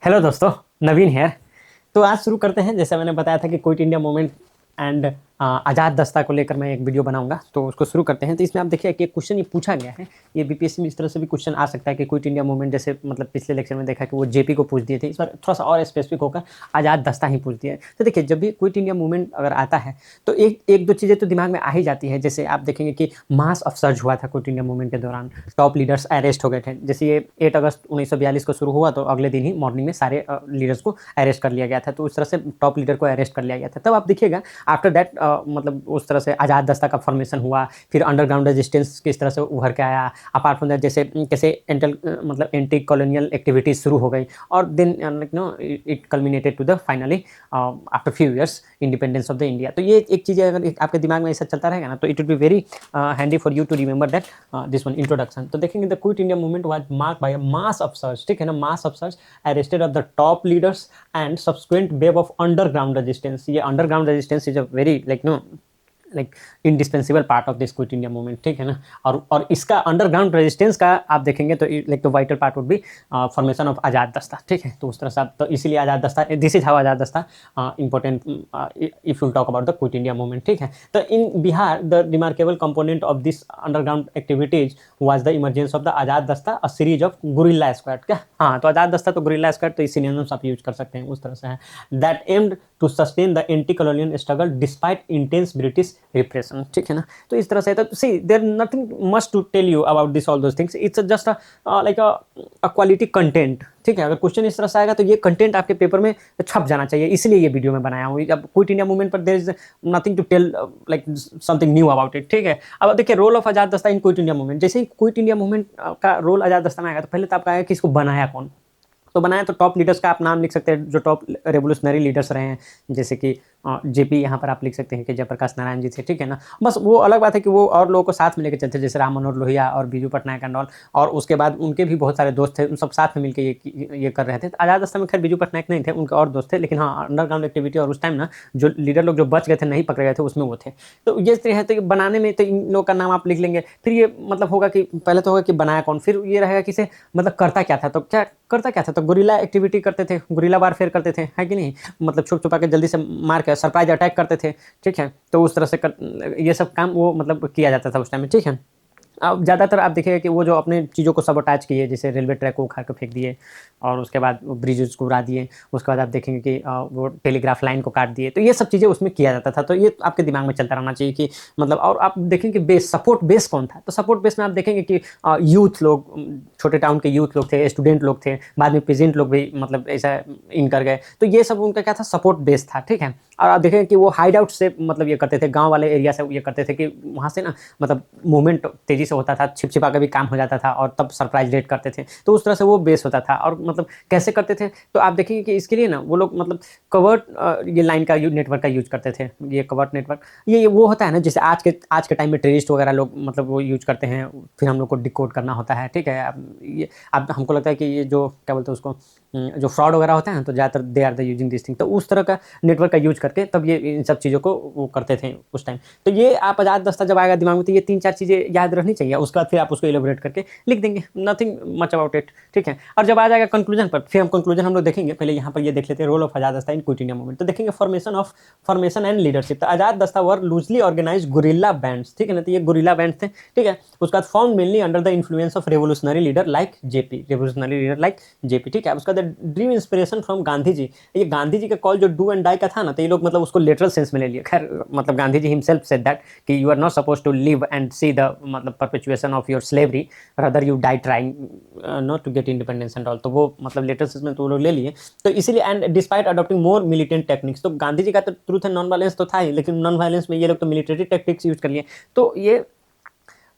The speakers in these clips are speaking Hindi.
हेलो दोस्तों, नवीन है। तो आज शुरू करते हैं। जैसे मैंने बताया था कि क्विट इंडिया मूवमेंट एंड आज़ाद दस्ता को लेकर मैं एक वीडियो बनाऊंगा, तो उसको शुरू करते हैं। तो इसमें आप देखिए कि एक क्वेश्चन ये पूछा गया है। ये बीपीएससी में इस तरह से भी क्वेश्चन आ सकता है कि क्विट इंडिया मूवमेंट, जैसे मतलब पिछले लेक्चर में देखा कि वो जेपी को पूछ दिए थे, इस बार थोड़ा सा और स्पेसिफिक होकर आज़ाद दस्ता ही पूछ दिया है। तो देखिए, जब भी क्विट इंडिया मूवमेंट अगर आता है तो एक एक दो चीज़ें तो दिमाग में आ ही जाती है। जैसे आप देखेंगे कि मास अपसर्ज हुआ था क्विट इंडिया मूवमेंट के दौरान, टॉप लीडर्स अरेस्ट हो गए थे। जैसे ये 8 अगस्त 1942 को शुरू हुआ, तो अगले दिन ही मॉर्निंग में सारे लीडर्स को अरेस्ट कर लिया गया था। तो उस तरह से टॉप लीडर को अरेस्ट कर लिया गया था। तब आप देखिएगा आफ्टर दैट मतलब उस तरह से आज़ाद दस्ता का फॉर्मेशन हुआ। फिर अंडरग्राउंड रेजिस्टेंस किस तरह से उभर के आया। अपार्ट फ्रॉम दैट, जैसे कैसे मतलब एंटी कॉलोनियल एक्टिविटीज शुरू हो गई, और then it culminated to the finally after few years independence of the India. तो ये एक चीज़ अगर आपके दिमाग में ऐसा चलता रहेगा ना, तो it will be very handy for you to remember that this one introduction. तो देखेंगे the quit India movement was marked by a mass upsurge, ठीक है ना, mass upsurge arrested of the top leaders and subsequent wave of underground resistance. ये underground resistance is a very like indispensable part of this quit India movement, ठीक है ना। और इसका अंडरग्राउंड रेजिस्टेंस का आप देखेंगे तो like the vital part would be formation of Azad Dasta, ठीक है। तो उस तरह से आप, तो इसीलिए आज़ाद दस्ता, this is how Azad Dasta important if you talk about the quit India movement, ठीक है। तो in Bihar the remarkable component of this underground activities was the emergence of the Azad Dasta, a series of guerrilla squad. क्या, हाँ, तो आज़ाद दस्ता तो गुरिल्ला स्क्वाड, तो इस सिनोनिम्स आप यूज कर सकते हैं, उस तरह से है। That aimed to sustain the anti colonial struggle despite intense British repression, ठीक है ना। तो इस तरह से, तो see there nothing much to tell you about this all those things, it's just like a quality content, ठीक है। अगर क्वेश्चन इस तरह से आएगा तो ये कंटेंट आपके पेपर में छप जाना चाहिए, इसलिए ये वीडियो में बनाया हूँ। अब क्विट इंडिया मूवमेंट पर there is nothing to tell like something new about it, ठीक है। अब देखिए, रोल ऑफ आज़ाद दस्ता इन क्विट इंडिया मूवमेंट। जैसे ही क्विट इंडिया मूवमेंट का रोल आज़ाद दस्ता में आएगा, तो पहले तो आपका आएगा कि इसको बनाया कौन। तो बनाया, तो टॉप लीडर्स का आप नाम लिख सकते हैं, जो टॉप रेवोल्यूशनरी लीडर्स रहे हैं, जैसे कि जेपी, यहाँ पर आप लिख सकते हैं कि जयप्रकाश नारायण जी थे, ठीक है ना। बस वो अलग बात है कि वो और लोगों को साथ में लेकर चलते थे, जैसे राम मनोहर लोहिया और बीजू पटनायक एंड ऑल, और उसके बाद उनके भी बहुत सारे दोस्त थे, उन सब साथ में मिलकर ये कर रहे थे। तो आज़ाद दस्ता में खैर बीजू पटनायक नहीं थे, उनके और दोस्त थे, लेकिन हाँ, अंडरग्राउंड एक्टिविटी और उस टाइम ना जो लीडर लोग जो बच गए थे, नहीं पकड़े गए थे, उसमें वो थे। तो ये है, तो बनाने में तो इन लोग का नाम आप लिख लेंगे। फिर ये मतलब होगा कि पहले तो होगा कि बनाया कौन, फिर ये रहेगा कि इसे मतलब करता क्या था। तो क्या करता क्या था, तो गुरिल्ला एक्टिविटी करते थे, गुरिल्ला वारफेयर करते थे, है कि नहीं। मतलब छुप छुपा के जल्दी से मार के सरप्राइज अटैक करते थे, ठीक है। तो उस तरह से ये सब काम वो मतलब किया जाता था उस टाइम में, ठीक है। अब ज़्यादातर आप देखिएगा कि वो जो अपने चीज़ों को सबोटाज किए, जैसे रेलवे ट्रैक को उखाड़ के फेंक दिए, और उसके बाद ब्रिजेस को उड़ा दिए, उसके बाद आप देखेंगे कि वो टेलीग्राफ लाइन को काट दिए। तो ये सब चीज़ें उसमें किया जाता था। तो ये आपके दिमाग में चलता रहना चाहिए कि मतलब, और आप देखेंगे कि बेस, सपोर्ट बेस कौन था। तो सपोर्ट बेस में आप देखेंगे कि यूथ लोग, छोटे टाउन के यूथ लोग थे, स्टूडेंट लोग थे, बाद में पेजेंट लोग भी मतलब ऐसा इन कर गए। तो ये सब उनका क्या था, सपोर्ट बेस था, ठीक है। और आप देखेंगे कि वो हाइड आउट से मतलब ये करते थे, गाँव वाले एरिया से ये करते थे कि वहाँ से ना मतलब मूवमेंट तेज़ी से होता था, छिप छिपा का भी काम हो जाता था, और तब सरप्राइज रेड करते थे। तो उस तरह से वो बेस होता था। और मतलब कैसे करते थे, तो आप देखेंगे कि इसके लिए ना वो लोग मतलब कवर्ट ये लाइन का नेटवर्क का यूज करते थे। ये कवर्ट नेटवर्क, ये वो होता है ना, जैसे आज के टाइम में टेररिस्ट वगैरह लोग मतलब वो यूज करते हैं, फिर हम लोग को डिकोड करना होता है, ठीक है। अब हमको लगता है कि ये जो क्या बोलते हैं उसको, जो फ्रॉड वगैरह होता है ना, तो ज़्यादातर they are the using this thing. तो उस तरह का नेटवर्क का यूज करके तब ये इन सब चीज़ों को वो करते थे उस टाइम। तो ये आप आज़ाद दस्ता जब आएगा दिमाग में, तो ये 3-4 चीज़ें याद रखनी चाहिए। उसके बाद फिर आप उसको एलोबरेट करके लिख देंगे, नथिंग मच अबाउट इट, ठीक है। और जब आ जाएगा कंक्लूजन पर, फिर हम कंक्लूजन हम लोग देखेंगे। पहले यहाँ पर ये देख लेते हैं, रोल ऑफ आज़ाद दस्ता इन क्विट इंडिया मूवमेंट। तो देखेंगे फॉर्मेशन एंड लीडरशिप। तो आज़ाद दस्ता वर लूजली ऑर्गेनाइज गुरिल्ला बैंड्स, ठीक है ना। तो ये गुरिल्ला बैंड थे, ठीक है। उसके बाद form mainly under the influence of revolutionary leader like JP, ठीक है। उसका dream inspiration from Gandhi ji. ये गांधी जी का कॉल जो डू एंड डाई का था ना, तो ये लोग मतलब उसको लिटरल सेंस में ले लिया। खैर मतलब Gandhi ji himself said that कि you are not suppose to live and see the मतलब perpetuation of your slavery, rather you die trying not to get independence and all. तो वो मतलब लिटरल सेंस में तो वो लोग ले लिए। तो इसीलिए, and despite adopting more militant techniques, तो गांधी जी का तो ट्रूथ एंड नॉन वायलेंस तो था ही, लेकिन नॉन वायलेंस में ये लोग तो मिलिट्री टेक्टिक्स यूज कर लिए। तो ये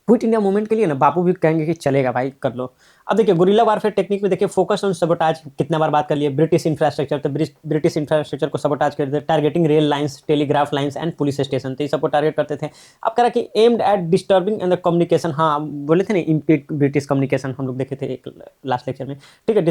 क्विट इंडिया मूवमेंट के लिए ना बापू भी कहेंगे कि चलेगा भाई, कर लो। अब देखिए, गुरिल्ला वारफेयर टेक्निक में देखिए, फोकस ऑन सबोटाज, कितना बार बात कर लिए। ब्रिटिश इंफ्रास्ट्रक्चर, तो ब्रिटिश इंफ्रास्ट्रक्चर को सबोटाज कर देते, targeting rail lines, telegraph lines and police station, तो ये सबको टारगेट करते थे। अब कह रहा कि aimed at disturbing and the communication, हाँ बोले थे ना, इम्पीड ब्रिटिश कम्युनिकेशन, हम लोग देखे थे एक लास्ट लेक्चर में, ठीक है।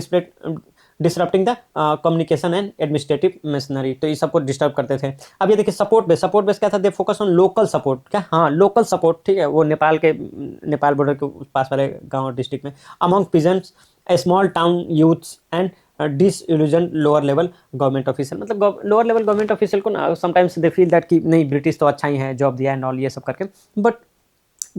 Disturbing the communication and administrative machinery, तो ये सबको डिस्टर्ब करते थे। अब ये देखिए, सपोर्ट बेस क्या था, they focus on local support. क्या, हाँ, लोकल सपोर्ट, ठीक है। वो नेपाल बॉर्डर के पास वाले गाँव और डिस्ट्रिक्ट में, among peasants, a small town youths and disillusion lower level government official, मतलब लोअर लेवल गवर्नमेंट ऑफिशियल को ना समटाइम्स दे फील दैट कि नहीं ब्रिटिश तो अच्छा ही है, जॉब दिया एंड ऑल ये सब करके, बट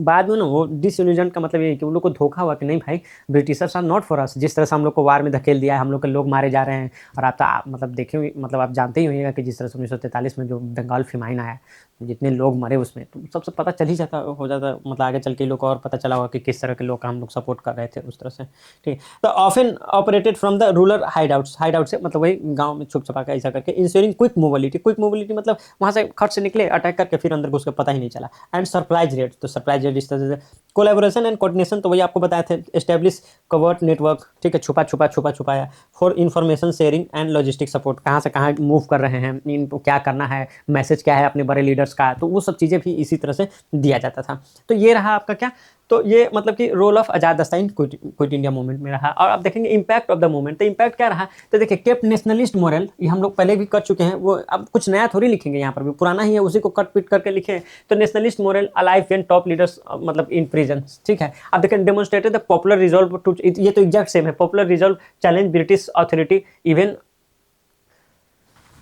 बाद में ना वो डिसइल्यूजन का मतलब ये है कि उन लोग को धोखा हुआ कि नहीं भाई Britishers are not for us. जिस तरह से हम लोग को वार में धकेल दिया है, हम लोग के लोग मारे जा रहे हैं, और आप मतलब देखे हुए, मतलब आप जानते ही होंगे कि जिस तरह से 1943 में जो बंगाल फेमाइन आया, जितने लोग मरे उसमें, तो सबसे पता चल ही जाता हो जाता, मतलब आगे चल के लोग को और पता चला होगा कि किस तरह के लोग का हम लोग सपोर्ट कर रहे थे उस तरह से। ठीक है, तो often operated from the rural hide out से, मतलब वही गाँव में छुप छुपा के ऐसा करके, इंश्योरिंग क्विक मोबिलिटी मतलब वहाँ से खट से निकले अटैक करके फिर अंदर घुस के पता ही नहीं चला। एंड सरप्राइज रेट, तो सरप्राइज रेट इस तरह से कोलैबोरेशन एंड कोऑर्डिनेशन, तो वही आपको बताए थे, एस्टेब्लिश कवर्ट नेटवर्क, ठीक है, छुपाया for information sharing and logistic support, कहाँ से कहाँ मूव कर रहे हैं, इनको क्या करना है, मैसेज क्या है अपने बड़े लीडर्स का, तो वो सब चीज़ें भी इसी तरह से दिया जाता था। तो ये रहा आपका क्या, तो ये मतलब कि रोल ऑफ आजाद दस्ता इन क्विट इंडिया मूवमेंट में रहा। और आप देखेंगे इम्पैक्ट ऑफ द मूवमेंट, तो इम्पैक्ट क्या रहा, तो देखिए केप नेशनलिस्ट मोरल, ये हम लोग पहले भी कर चुके हैं, वो अब कुछ नया थोड़ी लिखेंगे, यहाँ पर भी पुराना ही है, उसी को कट पिट करके लिखे। तो nationalist morale alive when top leaders मतलब इन प्रिजन, ठीक है। अब देखें demonstrated the popular resolve to, ये तो एग्जैक्ट सेम है, popular resolve challenge British authority even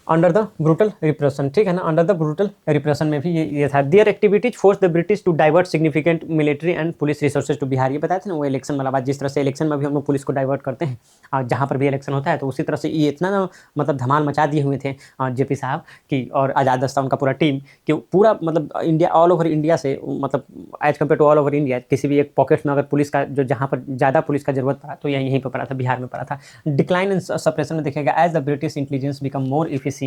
under the brutal repression, ठीक है ना, अंडर द ब्रूटल रिप्रेशन में भी ये था। Their activities force the British to divert significant military and police resources to Bihar, ये बताया था ना वो इलेक्शन वाला बात, जिस तरह से इलेक्शन में भी हम लोग पुलिस को डाइवर्ट करते हैं, और जहाँ पर भी इलेक्शन होता है, तो उसी तरह से ये इतना ना मतलब धमाल मचा दिए हुए थे जेपी साहब की और आज़ाद दस्ता उनका पूरा टीम, कि पूरा मतलब इंडिया ऑल ओवर इंडिया से, मतलब as compare to all over India, किसी भी एक पॉकेट में अगर पुलिस का जो जहाँ पर ज़्यादा पुलिस का जरूरत पड़ा तो यहीं पर पड़ा था, बिहार में पड़ा था। डिक्लाइन इन सप्रेशन में देखेगा, as the British intelligence become more efficient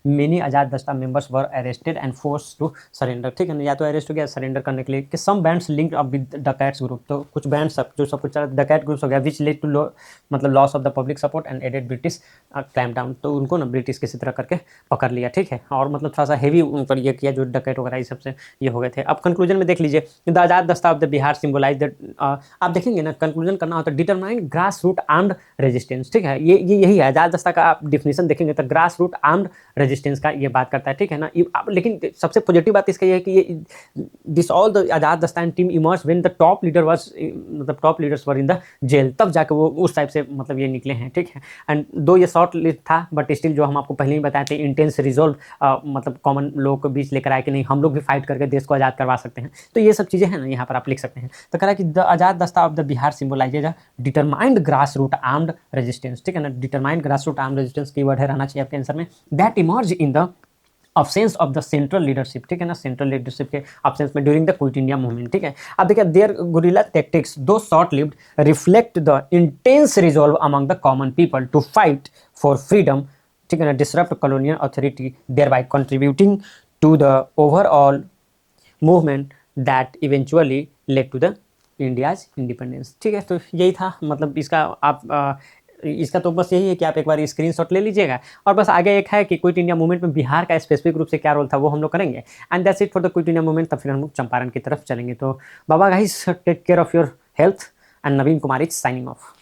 many Azad Dasta members were arrested and forced to surrender, ठीक है ना, या तो अरेस्ट हो गया सरेंडर करने के लिए। कि some bands linked up with dacoits group, तो कुछ बैंड्स जो सब कुछ डकैट ग्रुप्स हो गया, विच लेड टू मतलब loss of the public support and aided British clamp down, तो उनको ना ब्रिटिश किसी तरह करके पकड़ लिया, ठीक है, और मतलब थोड़ा सा हेवी उन पर ये किया, जो डकैट वगैरह ये सबसे ये हो गए थे। अब कंक्लूजन में देख लीजिए, the Azad Dasta of the Bihar symbolize that, आप देखेंगे ना कंक्लूजन करना होता है determined grass root armed resistance, ठीक है, ये यही है आजाद दस्ता का। आप डिफिनेशन देखेंगे तो ग्रास रूट आर्म्ड रेजिस्टेंस का ये बात करता है, ठीक है ना। लेकिन सबसे पॉजिटिव बात इसका ये है कि ये this all the Azad Dasta and team emerge when the top leader was, मतलब top leaders were in the jail, तब जाके वो उस टाइप से मतलब ये निकले हैं, ठीक है। एंड दो ये शॉर्ट लिस्ट था, बट स्टिल जो हम आपको पहले ही बताए थे, इंटेंस रिजॉल्व मतलब कॉमन लोगों के बीच लेकर आए कि नहीं हम लोग भी फाइट करके देश को आज़ाद करवा सकते हैं। तो ये सब चीज़ें हैं ना, यहाँ पर आप लिख सकते हैं। तो कह रहा है कि the Azad Dasta of the Bihar symbolizes a determined grass root armed resistance, ठीक है ना, determined grass root armed resistance keyword है, रहना चाहिए आपके आंसर में। That emerge in the absence of the central leadership, ठीक है ना, सेंट्रल लीडरशिप के ऑब्सेंस में during the quit India movement, ठीक है। अब देखिए their guerrilla tactics though short lived reflect the intense resolve among the common people to fight for freedom, ठीक है ना, disrupt colonial authority, thereby contributing to the overall movement that eventually led to the India's independence, ठीक है। तो यही था, मतलब इसका आप इसका तो बस यही है कि आप एक बार स्क्रीनशॉट ले लीजिएगा, और बस आगे एक है कि क्विट इंडिया मूवमेंट में बिहार का स्पेसिफिक रूप से क्या रोल था वो हम लोग करेंगे। And that's it for the quit India movement. तब फिर हम लोग चंपारण की तरफ चलेंगे। तो बाबा guys, take care of your health, and Naveen Kumar is signing of.